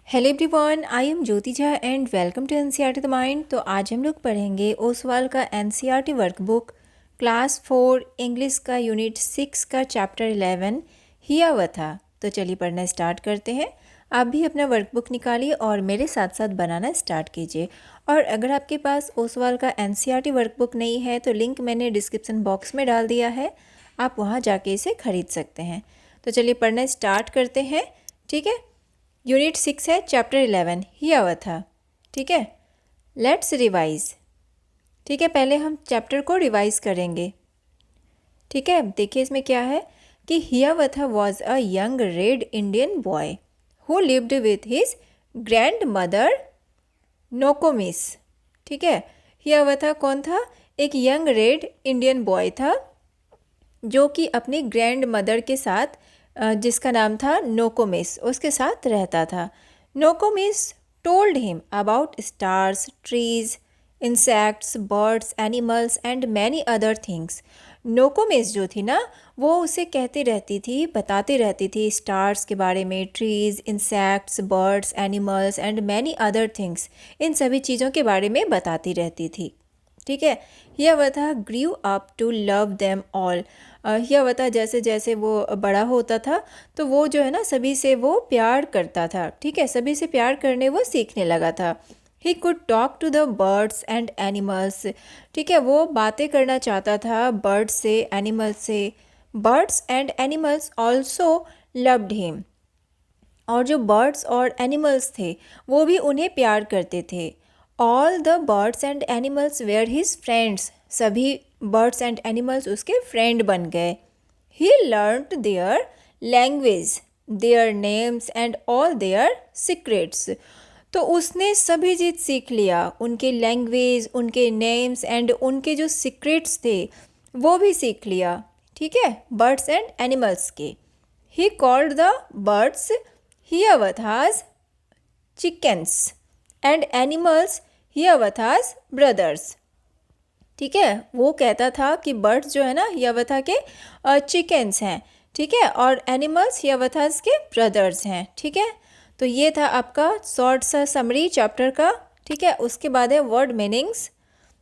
Hello everyone, I am Jyoti Jha and welcome to NCERT the mind. तो आज हम लोग पढ़ेंगे ओसवाल का एनसीईआरटी वर्कबुक क्लास 4 इंग्लिश का यूनिट 6 का चैप्टर 11 हियावथा। तो चलिए पढ़ना स्टार्ट करते हैं। आप भी अपना वर्कबुक निकालिए और मेरे साथ साथ बनाना स्टार्ट कीजिए। और अगर आपके पास ओसवाल का एनसीईआरटी वर्कबुक नहीं है तो लिंक मैंने डिस्क्रिप्शन बॉक्स में डाल दिया है, आप वहाँ जाके इसे खरीद सकते हैं। तो चलिए पढ़ना स्टार्ट करते हैं। ठीक है, यूनिट 6 है, चैप्टर 11 हियावथा। ठीक है, लेट्स रिवाइज। ठीक है, पहले हम चैप्टर को रिवाइज करेंगे। ठीक है, देखिए इसमें क्या है कि Hiawatha was a young red Indian boy who lived with his grand mother Nokomis. ठीक है, हियावथा कौन था? एक यंग रेड इंडियन बॉय था जो कि अपनी ग्रैंड मदर के साथ जिसका नाम था नोकोमिस, उसके साथ रहता था। Nokomis told him about stars, trees, insects, birds, animals and many other things. Nokomis जो थी ना, वो उसे कहती रहती थी, बताती रहती थी स्टार्स के बारे में, trees, insects, birds, animals and many other things, इन सभी चीज़ों के बारे में बताती रहती थी। ठीक है, Hiawatha grew up to love them all. Hiawatha जैसे जैसे वो बड़ा होता था तो वो जो है ना सभी से वो प्यार करता था। ठीक है, सभी से प्यार करने वो सीखने लगा था। He could talk to the birds and animals. ठीक है, वो बातें करना चाहता था बर्ड्स से, एनिमल्स से। Birds and animals also loved him. और जो बर्ड्स और एनिमल्स थे वो भी उन्हें प्यार करते थे। All the birds and animals were his friends. सभी बर्ड्स एंड एनिमल्स उसके फ्रेंड बन गए। He learned their language, their names and all their secrets. तो उसने सभी चीज़ सीख लिया, उनके लैंग्वेज, उनके नेम्स एंड उनके जो सीक्रेट्स थे वो भी सीख लिया। ठीक है, बर्ड्स एंड एनिमल्स के। He called the birds Hiawatha's chickens and animals Hiawatha's brothers. ठीक है, वो कहता था कि बर्ड्स जो है ना हियावथा के चिकन्स हैं। ठीक है, और एनिमल्स हियावथास के ब्रदर्स हैं। ठीक है, तो ये था आपका शॉर्ट सा समरी चैप्टर का। ठीक है, उसके बाद है वर्ड मीनिंग्स।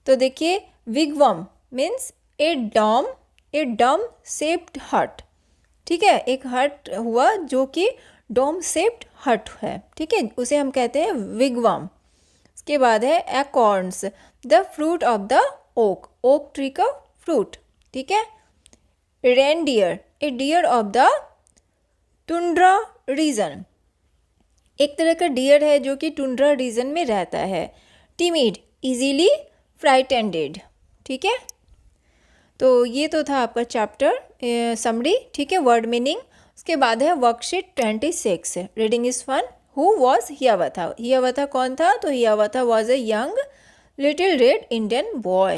तो देखिए, विगवम मीन्स ए डम शेप्ड हट। ठीक है, एक हट हुआ जो कि डोम शेप्ड हट है। ठीक है, उसे हम कहते हैं विगवम। उसके बाद है acorns, the fruit of the oak tree का फ्रूट। ठीक है, reindeer, a deer of the tundra region. एक तरह का डियर है जो कि टुंड्रा रीजन में रहता है। Timid, easily frightened. ठीक है, तो ये तो था आपका चैप्टर समरी। ठीक है, वर्ड मीनिंग। उसके बाद है worksheet 26, reading is fun. Who was Hiawatha? Hiawatha कौन था? तो Hiawatha was a young little red Indian boy.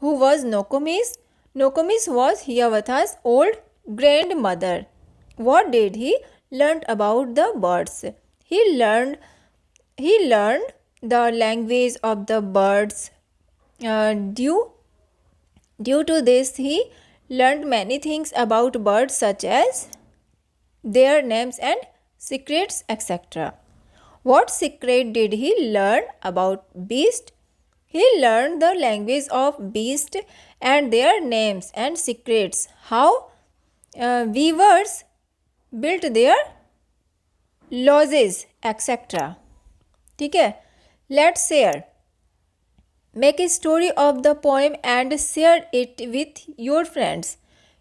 Who was Nokomis? Nokomis was Hiawatha's old grand mother. What did he learn about the birds? He learned the language of the birds. Due to this, he learned many things about birds, such as their names and secrets, etc. What secret did he learn about beasts? He learned the language of beasts and their names and secrets. How weavers built their lodges, etc. ठीक है, let's share. Make a story of the poem and share it with your friends.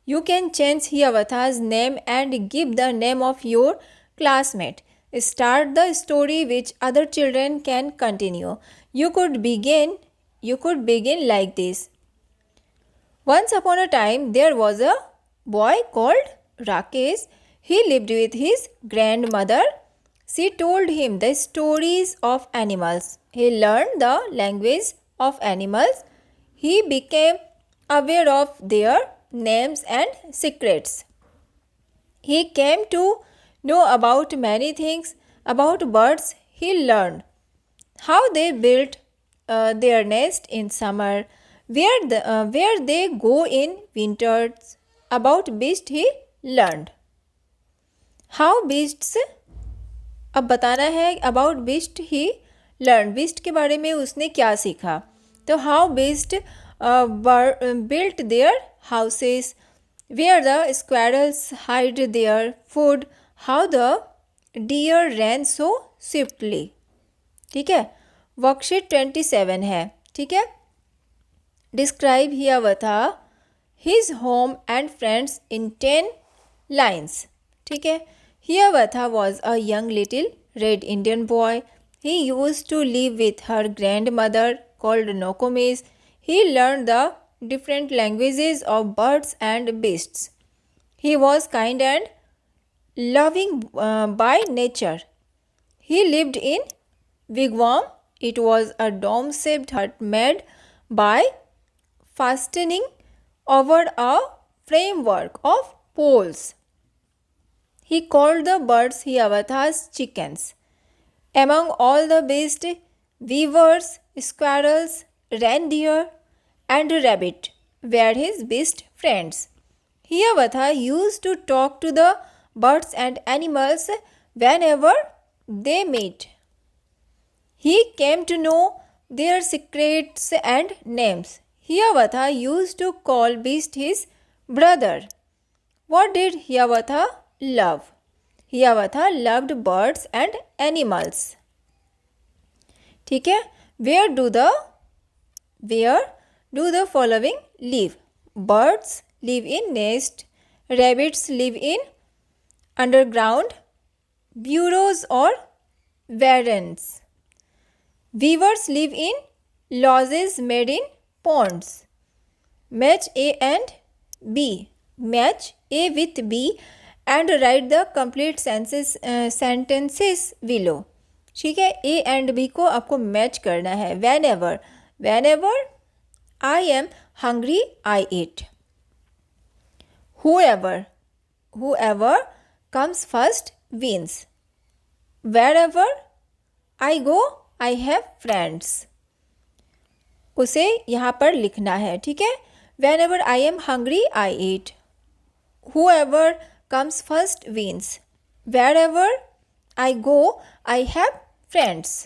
You can change Hiyavatha's name and give the name of your classmate. Start the story which other children can continue. You could begin like this. Once upon a time, there was a boy called Rakesh. He lived with his grandmother. She told him the stories of animals. He learned the language of animals. He became aware of their names and secrets. He came to know about many things about birds. He learned how they built their nest in summer, where they go in winters. About beasts he learned how beasts अब बताना है about beast he learn, बीस्ट के बारे में उसने क्या सीखा। तो how beast built their houses, where the squirrels hide their food, how the deer ran so swiftly. ठीक है, वर्कशीट 27 है। ठीक है, describe Hiawatha his home and friends in 10 lines. ठीक है, Hiawatha was a young little red Indian boy. He used to live with her grandmother called Nokomis. He learn the different languages of birds and beasts. He was kind and loving by nature. He lived in wigwam. It was a dome-shaped hut made by fastening over a framework of poles. He called the birds Hiawatha's chickens. Among all the beasts, beavers, squirrels, reindeer, and rabbit were his best friends. Hiawatha used to talk to the birds and animals whenever they met. He came to know their secrets and names. Hiawatha used to call beast his brother. What did Hiawatha love? Hiawatha loved birds and animals. ठीक है, where do the following live? Birds live in nest, rabbits live in underground burrows or warrens. Weavers live in lodges made in ponds. Match A and B. Match A with B and write the complete sentences below. ठीक है, A and B को आपको match करना है। Whenever I am hungry, I eat. Whoever comes first wins. Wherever I go, I have friends. उसे यहाँ पर लिखना है। ठीक है, whenever I am hungry, I eat. Whoever comes first wins. Wherever I go, I have friends.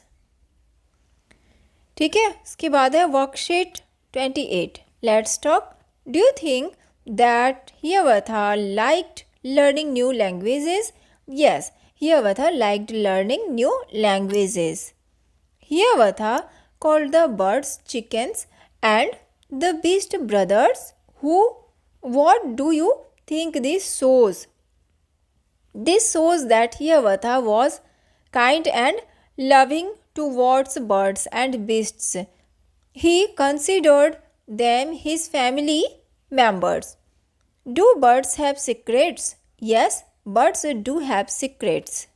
ठीक है, इसके बाद है worksheet 28. Let's talk. Do you think that Hiawatha liked learning new languages? Yes, Hiawatha liked learning new languages. Hiawatha called the birds chickens and the beast brothers. What do you think this shows? This shows that Hiawatha was kind and loving towards birds and beasts. He considered them his family members. Do birds have secrets? Yes, birds do have secrets.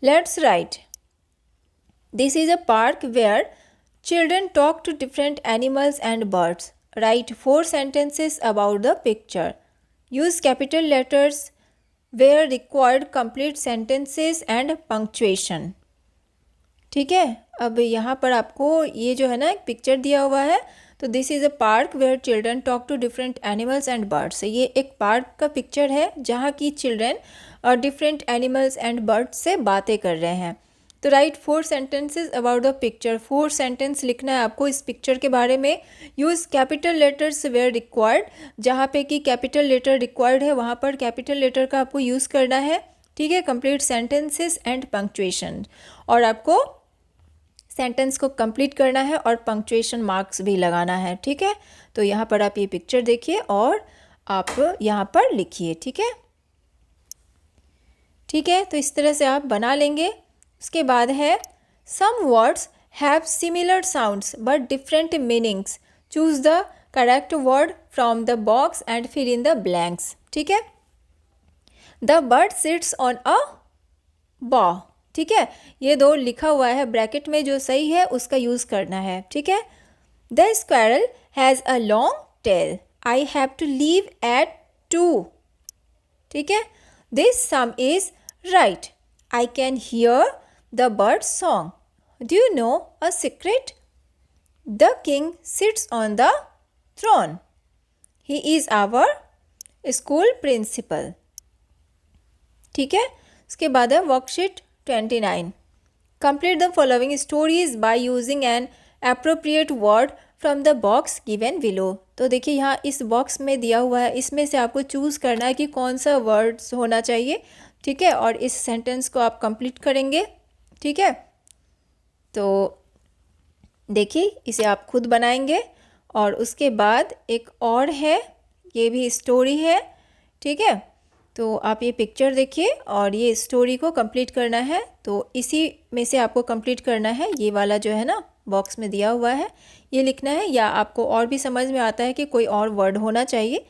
Let's write. This is a park where children talk to different animals and birds. Write 4 sentences about the picture. Use capital letters where required, complete sentences and punctuation. ठीक है, अब यहाँ पर आपको ये जो है ना एक पिक्चर दिया हुआ है, तो this is a park where children talk to different animals and birds. ये एक पार्क का पिक्चर है जहाँ की children different animals and birds से बातें कर रहे हैं। तो write 4 sentences about the picture. 4 sentence लिखना है आपको इस पिक्चर के बारे में। Use capital letters where required, जहाँ पे कि कैपिटल लेटर रिक्वायर्ड है वहाँ पर कैपिटल लेटर का आपको यूज़ करना है। ठीक है, कंप्लीट सेंटेंसेस एंड पंक्चुएशन, और आपको सेंटेंस को कंप्लीट करना है और पंक्चुएशन मार्क्स भी लगाना है। ठीक है, तो यहाँ पर आप ये पिक्चर देखिए और आप यहाँ पर लिखिए। ठीक है, ठीक है, तो इस तरह से आप बना लेंगे। उसके बाद है some words have similar sounds but different meanings. Choose the correct word from the box and fill in the blanks. ठीक है, the bird sits on a bough. ठीक है, ये 2 लिखा हुआ है ब्रैकेट में, जो सही है उसका यूज़ करना है। ठीक है, the squirrel has a long tail. I have to leave at 2। ठीक है, this sum is right. I can hear the bird song. Do you know a secret? The king sits on the throne. He is our school principal. ठीक है, उसके बाद है worksheet 29. Complete the following stories by using an appropriate word from the box given below. तो देखिए यहाँ इस box में दिया हुआ है, इसमें से आपको चूज़ करना है कि कौन सा वर्ड्स होना चाहिए, ठीक है, और इस सेंटेंस को आप कंप्लीट करेंगे, ठीक है। तो देखिए इसे आप खुद बनाएंगे और उसके बाद एक और है, ये भी स्टोरी है, ठीक है। तो आप ये पिक्चर देखिए और ये स्टोरी को कंप्लीट करना है। तो इसी में से आपको कंप्लीट करना है, ये वाला जो है ना बॉक्स में दिया हुआ है ये लिखना है, या आपको और भी समझ में आता है कि कोई और वर्ड होना चाहिए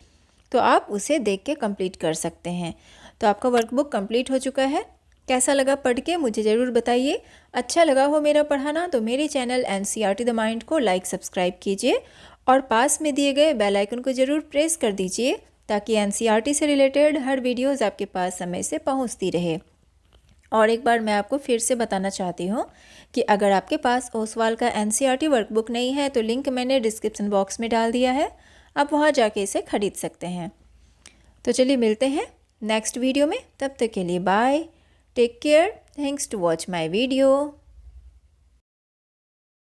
तो आप उसे देख के कंप्लीट कर सकते हैं। तो आपका वर्कबुक कंप्लीट हो चुका है। कैसा लगा पढ़ के मुझे ज़रूर बताइए। अच्छा लगा हो मेरा पढ़ाना तो मेरे चैनल NCERT द माइंड को लाइक सब्सक्राइब कीजिए और पास में दिए गए बेल आइकन को ज़रूर प्रेस कर दीजिए ताकि NCERT से रिलेटेड हर वीडियोज़ आपके पास समय से पहुंचती रहे। और एक बार मैं आपको फिर से बताना चाहती हूँ कि अगर आपके पास ओसवाल का NCERT वर्कबुक नहीं है तो लिंक मैंने डिस्क्रिप्शन बॉक्स में डाल दिया है, आप वहाँ जाके इसे ख़रीद सकते हैं। तो चलिए मिलते हैं नेक्स्ट वीडियो में, तब तक के लिए bye, take care, thanks to watch my video.